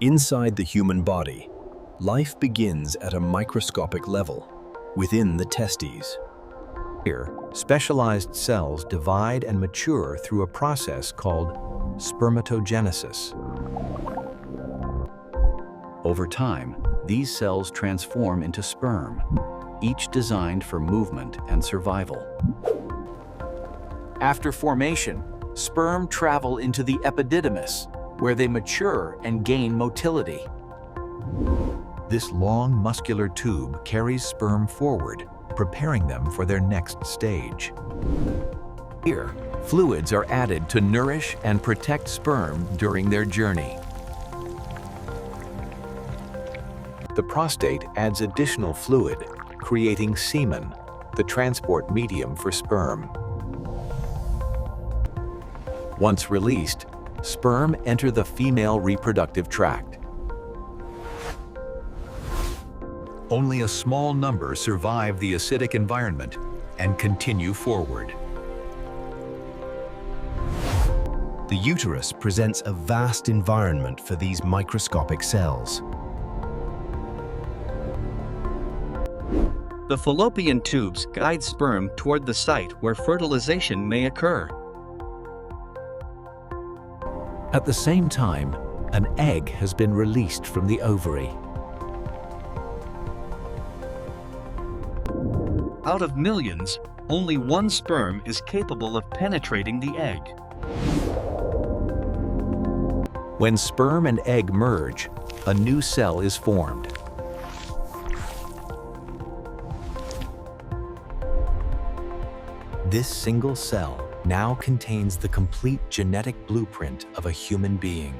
Inside the human body, life begins at a microscopic level, within the testes. Here, specialized cells divide and mature through a process called spermatogenesis. Over time, these cells transform into sperm, each designed for movement and survival. After formation, sperm travel into the epididymis, where they mature and gain motility. This long muscular tube carries sperm forward, preparing them for their next stage. Here, fluids are added to nourish and protect sperm during their journey. The prostate adds additional fluid, creating semen, the transport medium for sperm. Once released, sperm enter the female reproductive tract. Only a small number survive the acidic environment and continue forward. The uterus presents a vast environment for these microscopic cells. The fallopian tubes guide sperm toward the site where fertilization may occur. At the same time, an egg has been released from the ovary. Out of millions, only one sperm is capable of penetrating the egg. When sperm and egg merge, a new cell is formed. This single cell now contains the complete genetic blueprint of a human being.